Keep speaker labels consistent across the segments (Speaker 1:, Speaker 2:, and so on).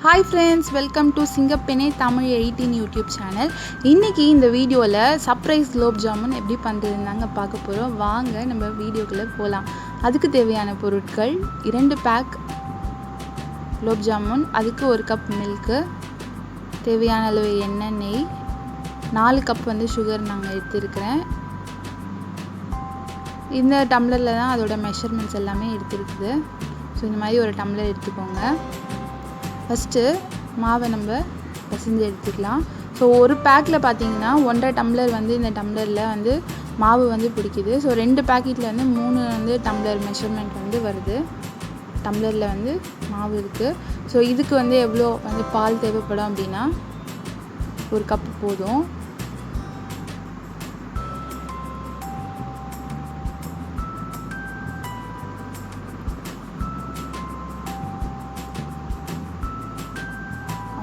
Speaker 1: Hi friends, welcome to Singapene Tamil 18 YouTube channel. இன்னைக்கு இந்த வீடியோல சர்ப்ரைஸ் குலோப் ஜாமுன் எப்படி பண்றதுன்னு பார்க்க போறோம். வாங்க நம்ம வீடியோக்குள்ள போலாம். அதுக்கு தேவையான பொருட்கள் 2 பேக் குலோப் ஜாமுன், அதுக்கு 1 கப் மில்க், தேவையான அளவு எண்ணெய், நெய், 4 கப் சுகர் நான் எடுத்துக்கிறேன். இந்த டம்ளர்ல தான் அதோட மெஷர்மென்ட்ஸ் எல்லாமே எடுத்துருக்குது. ஸோ இந்த மாதிரி ஒரு டம்ளர் எடுத்துக்கோங்க. ஃபஸ்ட்டு மாவை நம்ம பிசைஞ்சு எடுத்துக்கலாம். ஸோ ஒரு பேக்கில் பார்த்தீங்கன்னா 1.5 டம்ளர் இந்த டம்ளரில் மாவு பிடிக்குது. ஸோ 2 பேக்கெட்டில் 3 டம்ளர் மெஷர்மெண்ட் வருது. டம்ளரில் மாவு இருக்குது. ஸோ இதுக்கு எவ்வளோ பால் தேவைப்படும் அப்படின்னா 1 கப் போதும்.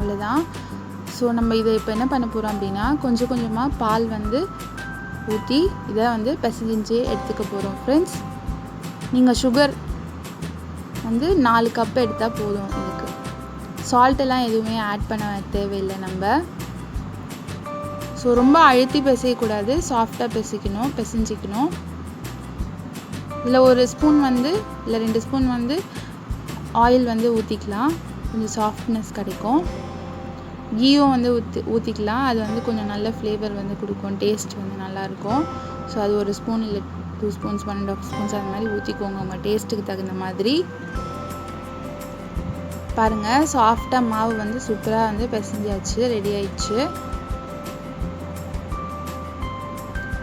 Speaker 1: அவ்வளோதான். ஸோ நம்ம இதை இப்போ என்ன பண்ண போகிறோம் அப்படின்னா கொஞ்சம் கொஞ்சமாக பால் ஊற்றி இதை பிசைஞ்சு எடுத்துக்க போகிறோம். ஃப்ரெண்ட்ஸ், நீங்கள் சுகர் 4 கப் எடுத்தால் போதும். இதுக்கு சால்ட்டெல்லாம் எதுவுமே ஆட் பண்ண தேவையில்லை நம்ம. ஸோ ரொம்ப அழுத்தி பிசையக்கூடாது, சாஃப்டாக பிசைஞ்சிக்கணும். இதில் 1 ஸ்பூன் இல்லை 2 ஸ்பூன் ஆயில் ஊற்றிக்கலாம். கொஞ்சம் சாஃப்ட்னஸ் கிடைக்கும். கீயும் ஊற்றிக்கலாம். அது கொஞ்சம் நல்ல ஃப்ளேவர் கொடுக்கும், டேஸ்ட் நல்லாயிருக்கும். ஸோ அது 1 ஸ்பூன் இல்லை 2 ஸ்பூன்ஸ் 1.5 ஸ்பூன்ஸ் அது மாதிரி ஊற்றிக்கோங்க உங்கள் டேஸ்ட்டுக்கு தகுந்த மாதிரி. பாருங்கள், சாஃப்டாக மாவு சூப்பராக பிசைஞ்சாச்சு, ரெடி ஆயிடுச்சு.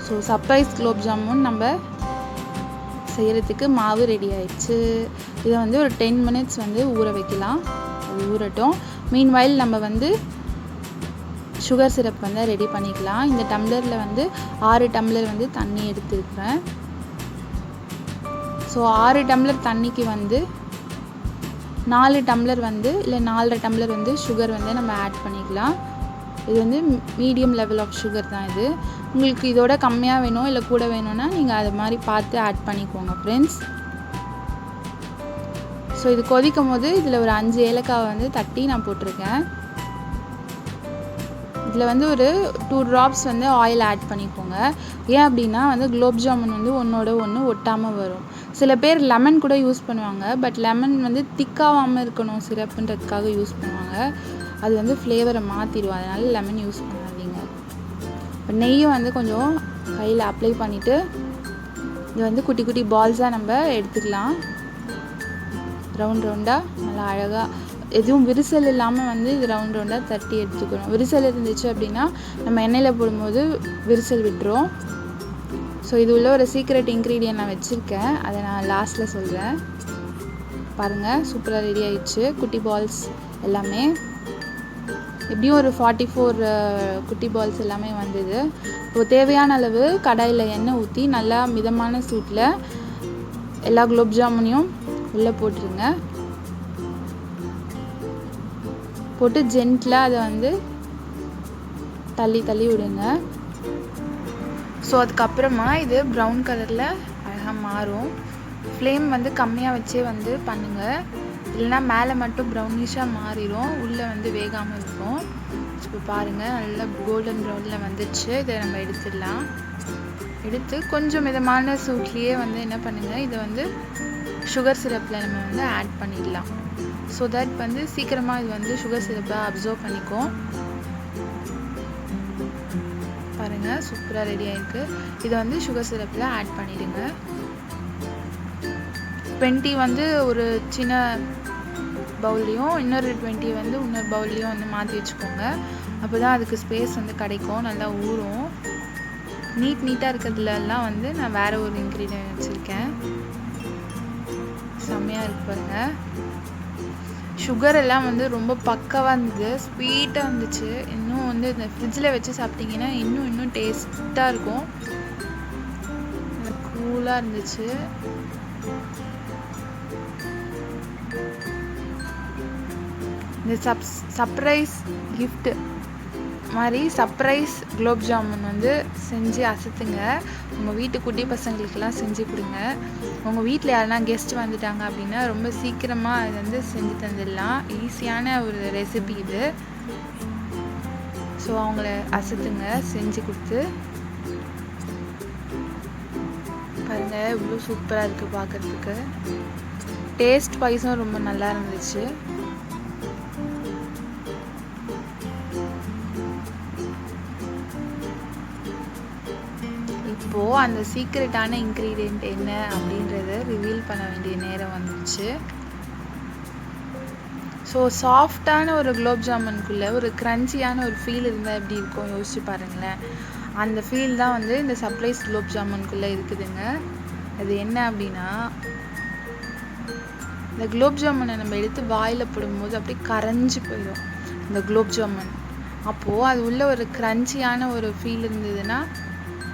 Speaker 1: ஸோ சர்ப்ரைஸ் குலோப் ஜாமுன் நம்ம செய்கிறதுக்கு மாவு ரெடி ஆயிடுச்சு. இதை ஒரு 10 மினிட்ஸ் ஊற வைக்கலாம். அது ஊறட்டும். மீன்வைல் நம்ம சுகர் சிரப் ரெடி பண்ணிக்கலாம். இந்த டம்ளரில் 6 டம்ளர் தண்ணி எடுத்துருக்கிறேன். ஸோ 6 டம்ளர் தண்ணிக்கு 4 டம்ளர் இல்லை 4.5 டம்ளர் சுகர் நம்ம ஆட் பண்ணிக்கலாம். இது மீடியம் லெவல் ஆஃப் சுகர் தான் இது. உங்களுக்கு இதோட கம்மியாக வேணும் இல்லை கூட வேணும்னா நீங்கள் அது மாதிரி பார்த்து ஆட் பண்ணிக்கோங்க ஃப்ரெண்ட்ஸ். ஸோ இது கொதிக்கும் போது இதில் ஒரு 5 ஏலக்காய் தட்டி நான் போட்டிருக்கேன். இதில் ஒரு 2 ட்ராப்ஸ் ஆயில் ஆட் பண்ணிக்கோங்க. ஏன் அப்படின்னா குலோப் ஜாமுன் ஒன்றோட ஒன்று ஒட்டாமல் வரும். சில பேர் லெமன் கூட யூஸ் பண்ணுவாங்க. பட் லெமன் திக்காகாமல் இருக்கணும் சிரப்புன்றதுக்காக யூஸ் பண்ணுவாங்க. அது ஃப்ளேவரை மாற்றிடும். அதனால் லெமன் யூஸ் பண்ணாதீங்க. இப்போ நெய்யும் கொஞ்சம் கையில் அப்ளை பண்ணிவிட்டு இது குட்டி குட்டி பால்ஸாக நம்ம எடுத்துக்கலாம். ரவுண்டாக நல்லா அழகாக, எதுவும் விரிசல் இல்லாமல் இது ரவுண்டாக தட்டி எடுத்துக்கணும். விரிசல் இருந்துச்சு அப்படின்னா நம்ம எண்ணெயில் போடும்போது விரிசல் விட்டுரும். ஸோ இது உள்ள ஒரு சீக்ரெட் இன்க்ரீடியன்ட் நான் வச்சுருக்கேன், அதை நான் லாஸ்ட்டில் சொல்கிறேன். பாருங்கள், சூப்பராக ரெடி ஆயிடுச்சு. குட்டி பால்ஸ் எல்லாமே எப்படியும் ஒரு 44 குட்டி பால்ஸ் எல்லாமே வந்தது. இப்போது தேவையான அளவு கடாயில் எண்ணெய் ஊற்றி நல்லா மிதமான சூட்டில் எல்லா குலோப் ஜாமுனையும் உள்ளே போட்டுருங்க. போட்டு ஜென்டிலாக அதை தள்ளி தள்ளி விடுங்க. ஸோ அதுக்கப்புறமா இது ப்ரௌன் கலரில் அழகாக மாறும். ஃப்ளேம் கம்மியாக வச்சே பண்ணுங்கள். இல்லைன்னா மேலே மட்டும் ப்ரௌனிஷாக மாறிடும், உள்ளே வேகாமல் இருக்கும். இப்போ பாருங்கள், நல்லா கோல்டன் ப்ரௌனில் வந்துடுச்சு. இதை நம்ம எடுத்துடலாம். எடுத்து கொஞ்சம் மிதமான சூட்லேயே என்ன பண்ணுங்கள், இதை சுகர் சிரப்பில் நம்ம ஆட் பண்ணிடலாம். ஸோ தட் சீக்கிரமாக இது சுகர் சிரப்பை அப்சர்வ் பண்ணிக்கும். பாருங்கள், சூப்பராக ரெடி ஆகிருக்கு. இதை சுகர் சிரப்பில் ஆட் பண்ணிடுங்க. 20 ஒரு சின்ன பவுல்லையும் இன்னொரு 20 இன்னொரு பவுல்லையும் மாற்றி வச்சுக்கோங்க. அப்போ தான் அதுக்கு ஸ்பேஸ் கிடைக்கும், நல்லா ஊறும். நீட்டாக இருக்கிறதுலலாம் நான் வேறு ஒரு இன்க்ரீடியன்ட் வச்சுருக்கேன். செம்மையாக இருக்கு பாருங்கள். சுகர் எல்லாம் ரொம்ப பக்காவாக இருந்தது, ஸ்வீட்டாக இருந்துச்சு. இன்னும் இந்த ஃப்ரிட்ஜில் வச்சு சாப்பிட்டிங்கன்னா இன்னும் டேஸ்ட்டாக இருக்கும். கூலாக இருந்துச்சு. இந்த சர்ப்ரைஸ் கிஃப்ட் மாதிரி சர்ப்ரைஸ் குலோப் ஜாமுன் வந்து செஞ்சு அசத்துங்க. உங்கள் வீட்டு குட்டி பசங்களுக்கெல்லாம் செஞ்சு கொடுங்க. உங்கள் வீட்டில் யாருன்னா கெஸ்ட் வந்துட்டாங்க அப்படின்னா ரொம்ப சீக்கிரமாக இது வந்து செஞ்சு தந்துடலாம். ஈஸியான ஒரு ரெசிபி இது. ஸோ அவங்கள அசத்துங்க செஞ்சு கொடுத்து. பாருங்கள் இவ்வளோ சூப்பராக இருக்குது பார்க்குறதுக்கு. டேஸ்ட் வைஸும் ரொம்ப நல்லா இருந்துச்சு. இப்போது அந்த சீக்ரெட்டான இன்க்ரீடியண்ட் என்ன அப்படின்றத ரிவீல் பண்ண வேண்டிய நேரம் வந்துச்சு. ஸோ சாஃப்டான ஒரு குலோப் ஜாமுனுக்குள்ளே ஒரு க்ரன்ச்சியான ஒரு ஃபீல் இருந்தால் எப்படி இருக்கும் யோசிச்சு பாருங்களேன். அந்த ஃபீல் தான் வந்து இந்த சர்ப்ரைஸ் குலோப் ஜாமுனுக்குள்ளே இருக்குதுங்க. அது என்ன அப்படின்னா, இந்த குலோப் ஜாமுனை நம்ம எடுத்து வாயில் போடும்போது அப்படியே கரைஞ்சி போயிடும் இந்த குலோப் ஜாமுன். அப்போது அது உள்ள ஒரு க்ரன்ச்சியான ஒரு ஃபீல் இருந்ததுன்னா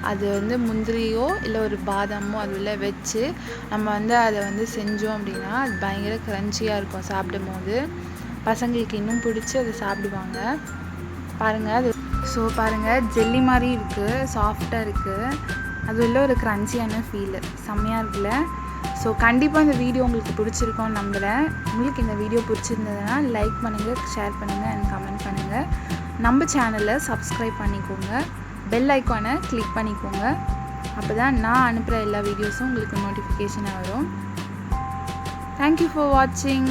Speaker 1: அது வந்து முந்திரியோ இல்லை ஒரு பாதாமோ அது உள்ள வச்சு நம்ம வந்து அதை வந்து செஞ்சோம் அப்படின்னா அது பயங்கர க்ரன்ச்சியாக இருக்கும். சாப்பிடும் போது பசங்களுக்கு இன்னும் பிடிச்சி அதை சாப்பிடுவாங்க. பாருங்கள் அது. ஸோ பாருங்கள் ஜெல்லி மாதிரி இருக்குது, சாஃப்டாக இருக்குது. அது உள்ள ஒரு க்ரன்ச்சியான ஃபீலு செம்மையாக இருக்குல்ல. ஸோ கண்டிப்பாக இந்த வீடியோ உங்களுக்கு பிடிச்சிருக்கோன்னு நம்புகிறேன். உங்களுக்கு இந்த வீடியோ பிடிச்சிருந்ததுன்னா லைக் பண்ணுங்கள், ஷேர் பண்ணுங்கள் அண்ட் கமெண்ட் பண்ணுங்கள். நம்ம சேனலை சப்ஸ்கிரைப் பண்ணிக்கோங்க. பெல் ஐக்கானை கிளிக் பண்ணிக்கோங்க. அப்போ தான் நான் அனுப்புகிற எல்லா வீடியோஸும் உங்களுக்கு நோட்டிஃபிகேஷனாக வரும். தேங்க்யூ ஃபார் வாட்சிங்.